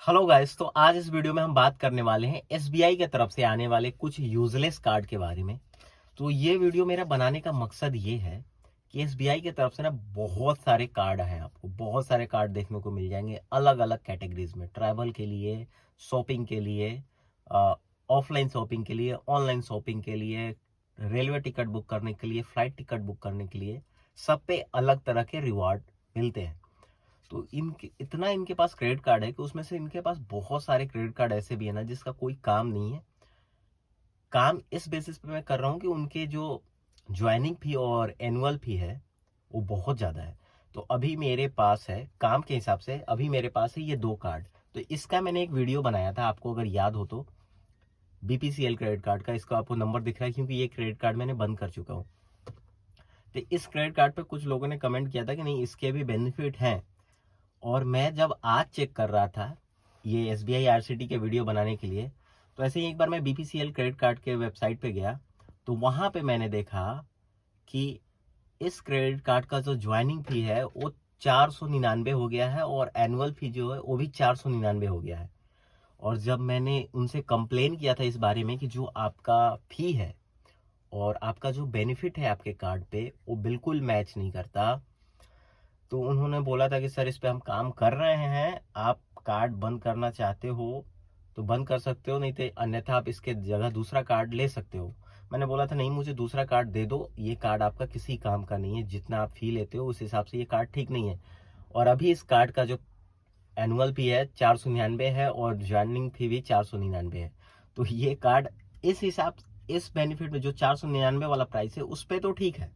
Hello guys. तो आज इस वीडियो में हम बात करने वाले हैं एसबीआई की तरफ से आने वाले कुछ यूजलेस कार्ड के बारे में। तो ये वीडियो मेरा बनाने का मकसद ये है कि एसबीआई की तरफ से ना बहुत सारे कार्ड हैं, आपको बहुत सारे कार्ड देखने को मिल जाएंगे अलग अलग कैटेगरीज में, ट्रैवल के लिए, शॉपिंग के लिए, ऑफलाइन शॉपिंग के लिए, ऑनलाइन शॉपिंग के लिए, रेलवे टिकट बुक करने के लिए, फ्लाइट टिकट बुक करने के लिए, सब पे अलग तरह के रिवॉर्ड मिलते हैं। तो इनके पास क्रेडिट कार्ड है कि उसमें से इनके पास बहुत सारे क्रेडिट कार्ड ऐसे भी है ना जिसका कोई काम नहीं है। काम इस बेसिस पे मैं कर रहा हूँ कि उनके जो ज्वाइनिंग फी और एनुअल फी है वो बहुत ज़्यादा है। तो अभी मेरे पास है, काम के हिसाब से अभी मेरे पास है ये दो कार्ड। तो इसका मैंने एक वीडियो बनाया था, आपको अगर याद हो तो, बीपीसीएल क्रेडिट कार्ड का। इसका आपको नंबर दिख रहा है क्योंकि ये क्रेडिट कार्ड मैंने बंद कर चुका हूँ। तो इस क्रेडिट कार्ड पे कुछ लोगों ने कमेंट किया था कि नहीं इसके भी बेनिफिट हैं। और मैं जब आज चेक कर रहा था ये एसबीआई आरसीटी के वीडियो बनाने के लिए, तो ऐसे ही एक बार मैं बीपीसीएल क्रेडिट कार्ड के वेबसाइट पे गया, तो वहां पे मैंने देखा कि इस क्रेडिट कार्ड का जो ज्वाइनिंग फी है वो 499 हो गया है और एनुअल फी जो है वो भी 499 हो गया है। और जब मैंने उनसे कंप्लेन किया था इस बारे में कि जो आपका फी है और आपका जो बेनिफिट है आपके कार्ड पे वो बिल्कुल मैच नहीं करता, तो उन्होंने बोला था कि सर इस पे हम काम कर रहे हैं, आप कार्ड बंद करना चाहते हो तो बंद कर सकते हो, नहीं तो अन्यथा आप इसके जगह दूसरा कार्ड ले सकते हो। मैंने बोला था नहीं, मुझे दूसरा कार्ड दे दो, ये कार्ड आपका किसी काम का नहीं है, जितना आप फी लेते हो उस हिसाब से ये कार्ड ठीक नहीं है। और अभी इस कार्ड का जो एनुअल फी है 499 है और ज्वाइनिंग फी भी 499 है। तो ये कार्ड इस हिसाब, इस बेनिफिट में जो 499 वाला प्राइस है उस पर तो ठीक है,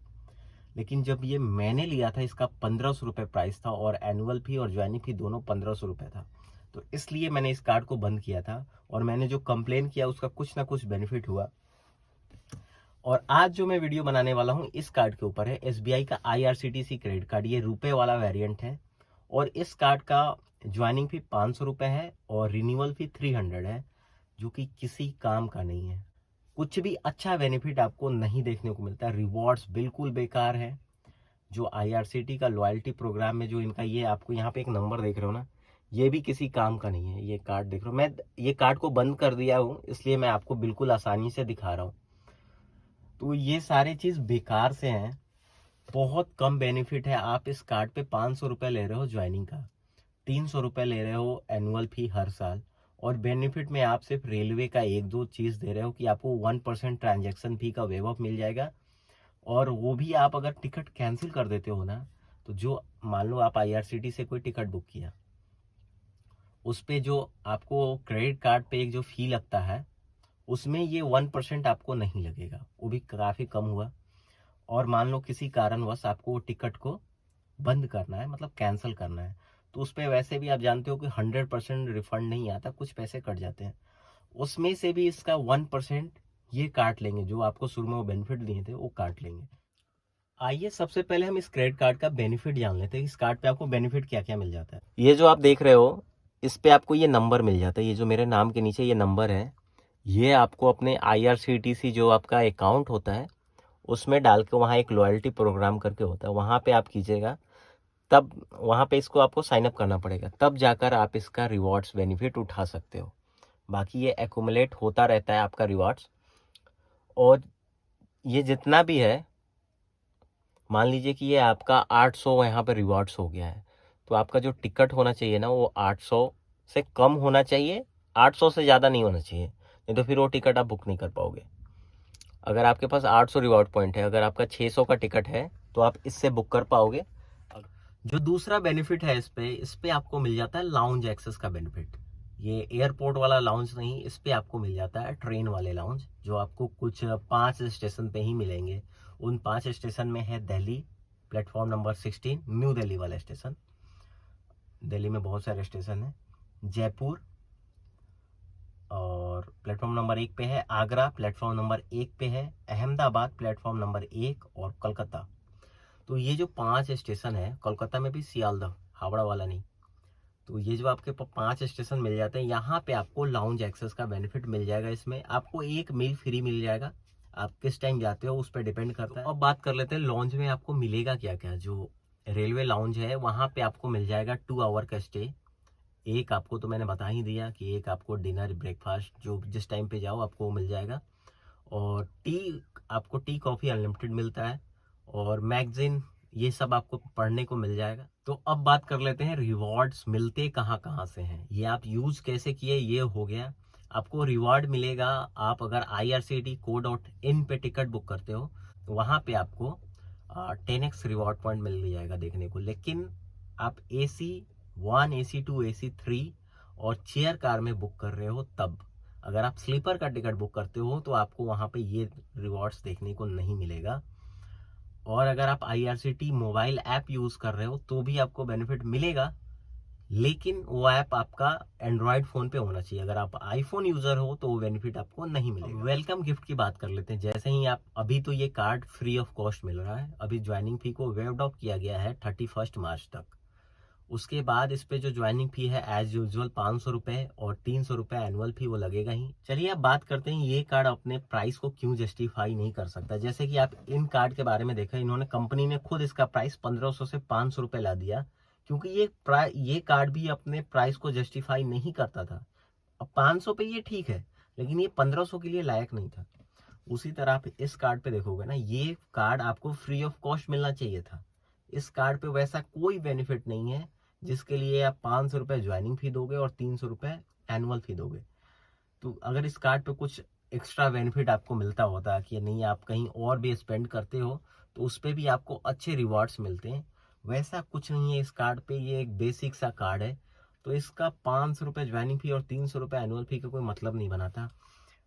लेकिन जब ये मैंने लिया था इसका 1500 रुपये प्राइस था और एनुअल फी और ज्वाइनिंग फी दोनों 1500 रुपये था। तो इसलिए मैंने इस कार्ड को बंद किया था और मैंने जो कंप्लेन किया उसका कुछ ना कुछ बेनिफिट हुआ। और आज जो मैं वीडियो बनाने वाला हूँ इस कार्ड के ऊपर है, एसबीआई का आईआरसीटीसी क्रेडिट कार्ड। ये रुपए वाला वेरिएंट है और इस कार्ड का ज्वाइनिंग फी 500 रुपये है और रिन्यूअल फी 300 है, जो कि किसी काम का नहीं है। कुछ भी अच्छा बेनिफिट आपको नहीं देखने को मिलता, रिवॉर्ड्स बिल्कुल बेकार है। जो आईआरसीटी का लॉयल्टी प्रोग्राम में जो इनका, ये आपको यहाँ पे एक नंबर देख रहे हो ना, ये भी किसी काम का नहीं है। ये कार्ड देख रहे हो, मैं ये कार्ड को बंद कर दिया हूँ इसलिए मैं आपको बिल्कुल आसानी से दिखा रहा हूँ। तो ये सारे चीज बेकार से हैं, बहुत कम बेनिफिट है। आप इस कार्ड पे 500 रुपये ले रहे हो ज्वाइनिंग का, 300 रुपये ले रहे हो एनुअल फी हर साल, और बेनिफिट में आप सिर्फ रेलवे का एक दो चीज दे रहे हो कि आपको 1% ट्रांजेक्शन फी का वेव ऑफ मिल जाएगा। और वो भी आप अगर टिकट कैंसिल कर देते हो ना, तो जो मान लो आप आईआरसीटी से कोई टिकट बुक किया, उस पे जो आपको क्रेडिट कार्ड पे एक जो फी लगता है उसमें ये 1% आपको नहीं लगेगा, वो भी काफ़ी कम हुआ। और मान लो किसी कारणवश आपको वो टिकट को बंद करना है, मतलब कैंसिल करना है, तो उस पर वैसे भी आप जानते हो कि 100% रिफंड नहीं आता, कुछ पैसे कट जाते हैं। उसमें से भी इसका 1% ये काट लेंगे, जो आपको शुरू में वो बेनिफिट दिए थे वो काट लेंगे। आइए सबसे पहले हम इस क्रेडिट कार्ड का बेनिफिट जान लेते हैं। इस कार्ड पे आपको बेनिफिट क्या क्या मिल जाता है। ये जो आप देख रहे हो इस पे आपको ये नंबर मिल जाता है, ये जो मेरे नाम के नीचे ये नंबर है, ये आपको अपने आईआरसीटीसी जो आपका अकाउंट होता है उसमें डाल के, वहाँ एक लॉयल्टी प्रोग्राम करके होता है, वहाँ पे आप कीजिएगा, तब वहाँ पे इसको आपको साइन अप करना पड़ेगा, तब जाकर आप इसका रिवॉर्ड्स बेनिफिट उठा सकते हो। बाकी ये एक्यूमुलेट होता रहता है आपका रिवॉर्ड्स। और ये जितना भी है, मान लीजिए कि ये आपका 800 यहाँ पर रिवॉर्ड्स हो गया है, तो आपका जो टिकट होना चाहिए ना वो 800 से कम होना चाहिए, 800 से ज़्यादा नहीं होना चाहिए, नहीं तो फिर वो टिकट आप बुक नहीं कर पाओगे। अगर आपके पास 800 रिवॉर्ड पॉइंट है, अगर आपका 600 का टिकट है तो आप इससे बुक कर पाओगे। जो दूसरा बेनिफिट है इस पे आपको मिल जाता है लाउंज एक्सेस का बेनिफिट। ये एयरपोर्ट वाला लाउंज नहीं, इस पे आपको मिल जाता है ट्रेन वाले लाउंज, जो आपको कुछ 5 स्टेशन पे ही मिलेंगे। उन 5 स्टेशन में है Delhi, platform number 16 new Delhi वाला स्टेशन, दिल्ली में बहुत सारे स्टेशन हैं, जयपुर, और प्लेटफॉर्म नंबर 1 पे है आगरा, प्लेटफॉर्म नंबर 1 पे है अहमदाबाद, प्लेटफॉर्म नंबर 1, और कलकत्ता। तो ये जो 5 स्टेशन है, कोलकाता में भी सियालदह, हावड़ा वाला नहीं। तो ये जो आपके 5 स्टेशन मिल जाते हैं, यहाँ पे आपको लाउंज एक्सेस का बेनिफिट मिल जाएगा। इसमें आपको एक मील फ्री मिल जाएगा, आप किस टाइम जाते हो उस पर डिपेंड करता है। अब बात कर लेते हैं लॉन्च में आपको मिलेगा क्या क्या। जो रेलवे लाउंज है वहाँ पे आपको मिल जाएगा 2 आवर का स्टे, एक आपको तो मैंने बता ही दिया कि एक आपको डिनर ब्रेकफास्ट जो जिस टाइम पे जाओ आपको वो मिल जाएगा, और आपको टी कॉफ़ी अनलिमिटेड मिलता है, और मैगजीन ये सब आपको पढ़ने को मिल जाएगा। तो अब बात कर लेते हैं रिवॉर्ड्स मिलते कहाँ कहाँ से हैं, ये आप यूज कैसे किए, ये हो गया। आपको रिवॉर्ड मिलेगा, आप अगर irctco.in पे टिकट बुक करते हो तो वहाँ पे आपको 10x रिवॉर्ड पॉइंट मिल जाएगा देखने को। लेकिन आप AC1, AC2, AC3 और चेयर कार में बुक कर रहे हो तब, अगर आप स्लीपर का टिकट बुक करते हो तो आपको वहाँ पे ये रिवॉर्ड्स देखने को नहीं मिलेगा। और अगर आप IRCT मोबाइल ऐप यूज कर रहे हो तो भी आपको बेनिफिट मिलेगा, लेकिन वो ऐप आपका एंड्रॉयड फोन पे होना चाहिए। अगर आप आईफोन यूजर हो तो वो बेनिफिट आपको नहीं मिलेगा। वेलकम गिफ्ट की बात कर लेते हैं। जैसे ही आप, अभी तो ये कार्ड फ्री ऑफ कॉस्ट मिल रहा है, अभी ज्वाइनिंग फी को वेव्ड ऑफ किया गया है 31 मार्च तक। उसके बाद इस पे जो ज्वाइनिंग फी है एज यूजुअल 500 रुपए और 300 रुपए एनुअल फी वो लगेगा ही। चलिए अब बात करते हैं ये कार्ड अपने प्राइस को क्यों जस्टिफाई नहीं कर सकता। जैसे कि आप इन कार्ड के बारे में देखा, इन्होंने, कंपनी ने खुद इसका प्राइस 1500 से 500 रुपए ला दिया, क्योंकि ये कार्ड भी अपने प्राइस को जस्टिफाई नहीं करता था। अब 500 पे ये ठीक है, लेकिन ये 1500 के लिए लायक नहीं था। उसी तरह आप इस कार्ड पे देखोगे ना, ये कार्ड आपको फ्री ऑफ कॉस्ट मिलना चाहिए था। इस कार्ड पे वैसा कोई बेनिफिट नहीं है जिसके लिए आप 500 रुपए ज्वाइनिंग फी दोगे और 300 रुपए एनुअल फी दोगे। तो अगर इस कार्ड पे कुछ एक्स्ट्रा बेनिफिट आपको मिलता होता कि नहीं, आप कहीं और भी स्पेंड करते हो तो उस पर भी आपको अच्छे रिवॉर्ड्स मिलते हैं, वैसा कुछ नहीं है इस कार्ड पे। ये एक बेसिक सा कार्ड है, तो इसका 500 रुपए ज्वाइनिंग फी और 300 रुपए एनुअल फी का कोई मतलब नहीं बनाता।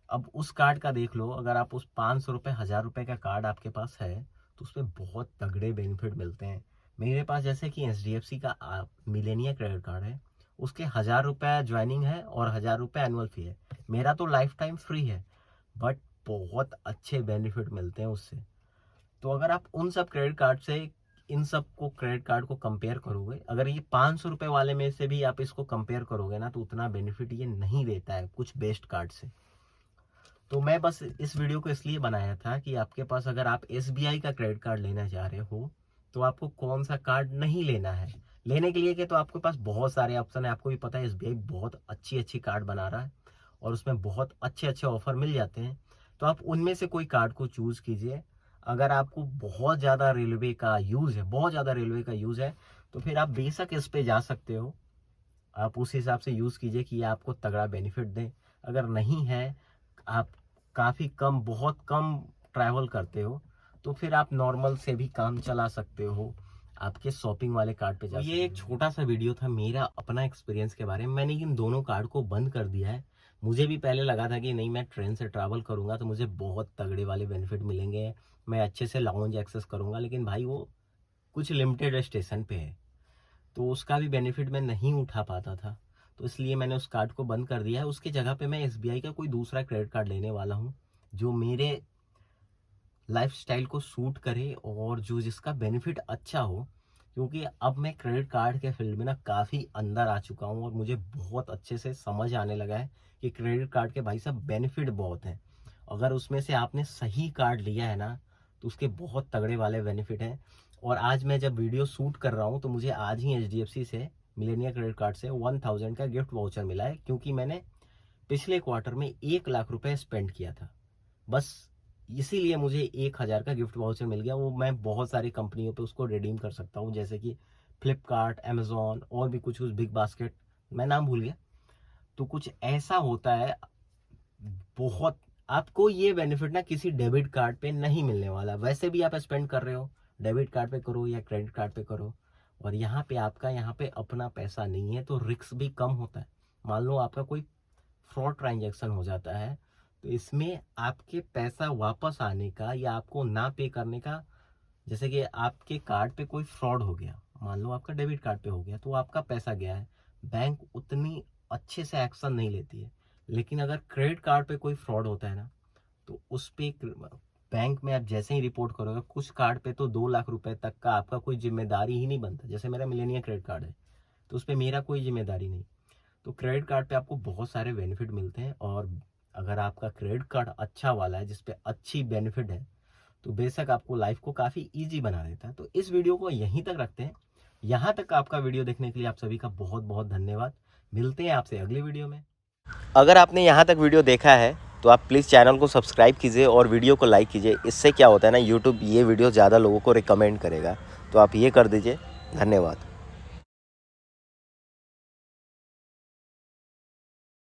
अब उस कार्ड का देख लो, अगर आप उस 500 रुपए 1000 रुपए का कार्ड आपके पास है तो उसमें बहुत तगड़े बेनिफिट मिलते हैं। मेरे पास जैसे कि HDFC का मिलेनिया क्रेडिट कार्ड है, उसके 1000 रुपए ज्वाइनिंग है और 1000 रुपए एनुअल फी है। मेरा तो लाइफ टाइम फ्री है, बट बहुत अच्छे बेनिफिट मिलते हैं उससे। तो अगर आप उन सब क्रेडिट कार्ड से इन सब को क्रेडिट कार्ड को कंपेयर करोगे, अगर ये 500 रुपए वाले में से भी आप इसको कंपेयर करोगे ना, तो उतना बेनिफिट ये नहीं देता है कुछ बेस्ट कार्ड से। तो मैं बस इस वीडियो को इसलिए बनाया था कि आपके पास, अगर आप SBI का क्रेडिट कार्ड लेना चाह रहे हो तो आपको कौन सा कार्ड नहीं लेना है। लेने के लिए कि तो आपके पास बहुत सारे ऑप्शन है, आपको भी पता है SBI बहुत अच्छी अच्छी कार्ड बना रहा है और उसमें बहुत अच्छे अच्छे ऑफर मिल जाते हैं। तो आप उनमें से कोई कार्ड को चूज कीजिए। अगर आपको बहुत ज़्यादा रेलवे का यूज़ है, बहुत ज़्यादा रेलवे का यूज़ है, तो फिर आप बेशक इस पे जा सकते हो। आप उस हिसाब से यूज़ कीजिए कि ये आपको तगड़ा बेनिफिट दे। अगर नहीं है, आप काफ़ी कम, बहुत कम ट्रैवल करते हो, तो फिर आप नॉर्मल से भी काम चला सकते हो, आपके शॉपिंग वाले कार्ड पे जा सकते हो। ये एक छोटा सा वीडियो था मेरा अपना एक्सपीरियंस के बारे में। मैंने इन दोनों कार्ड को बंद कर दिया है। मुझे भी पहले लगा था कि नहीं, मैं ट्रेन से ट्रैवल करूंगा तो मुझे बहुत तगड़े वाले बेनिफिट मिलेंगे, मैं अच्छे से लाउंज एक्सेस करूंगा, लेकिन भाई वो कुछ लिमिटेड स्टेशन पे है, तो उसका भी बेनिफिट मैं नहीं उठा पाता था। तो इसलिए मैंने उस कार्ड को बंद कर दिया है। उसकी जगह पे मैं SBI का कोई दूसरा क्रेडिट कार्ड लेने वाला हूँ जो मेरे लाइफस्टाइल को सूट करे और जो जिसका बेनिफिट अच्छा हो, क्योंकि अब मैं क्रेडिट कार्ड के फील्ड में ना काफ़ी अंदर आ चुका हूँ और मुझे बहुत अच्छे से समझ आने लगा है कि क्रेडिट कार्ड के भाई साहब बेनिफिट बहुत हैं। अगर उसमें से आपने सही कार्ड लिया है ना, तो उसके बहुत तगड़े वाले बेनिफिट हैं। और आज मैं जब वीडियो शूट कर रहा हूँ तो मुझे आज ही HDFC से, मिलेनिया क्रेडिट कार्ड से 1000 का गिफ्ट वाउचर मिला है, क्योंकि मैंने पिछले क्वार्टर में 1 लाख रुपए स्पेंड किया था। बस इसीलिए मुझे 1000 का गिफ्ट वाउचर मिल गया। वो मैं बहुत सारी कंपनियों पे उसको रिडीम कर सकता हूँ, जैसे कि फ्लिपकार्ट, अमेजोन और भी कुछ कुछ, बिग बास्केट, मैं नाम भूल गया। तो कुछ ऐसा होता है, बहुत आपको ये बेनिफिट ना किसी डेबिट कार्ड पे नहीं मिलने वाला। वैसे भी आप स्पेंड कर रहे हो, डेबिट कार्ड पे करो या क्रेडिट कार्ड पे करो, और यहाँ पे आपका, यहाँ पे अपना पैसा नहीं है, तो रिस्क भी कम होता है। मान लो आपका कोई फ्रॉड ट्रांजैक्शन हो जाता है, तो इसमें आपके पैसा वापस आने का या आपको ना पे करने का, जैसे कि आपके कार्ड पे कोई फ्रॉड हो गया, मान लो आपका डेबिट कार्ड पे हो गया, तो आपका पैसा गया है, बैंक उतनी अच्छे से एक्शन नहीं लेती है। लेकिन अगर क्रेडिट कार्ड पे कोई फ्रॉड होता है ना, तो उस पे बैंक में आप जैसे ही रिपोर्ट करोगे, कुछ कार्ड पे तो 2 लाख रुपए तक का आपका कोई जिम्मेदारी ही नहीं बनता। जैसे मेरा मिलेनिया क्रेडिट कार्ड है, तो उस पर मेरा कोई जिम्मेदारी नहीं। तो क्रेडिट कार्ड पे आपको बहुत सारे बेनिफिट मिलते हैं, और अगर आपका क्रेडिट कार्ड अच्छा वाला है जिसपे अच्छी बेनिफिट है, तो बेशक आपको लाइफ को काफ़ी इजी बना देता है। तो इस वीडियो को यहीं तक रखते हैं। यहाँ तक आपका वीडियो देखने के लिए आप सभी का बहुत बहुत धन्यवाद। मिलते हैं आपसे अगले वीडियो में। अगर आपने यहाँ तक वीडियो देखा है तो आप प्लीज़ चैनल को सब्सक्राइब कीजिए और वीडियो को लाइक कीजिए। इससे क्या होता है ना, यूट्यूब ये वीडियो ज़्यादा लोगों को रिकमेंड करेगा, तो आप ये कर दीजिए। धन्यवाद।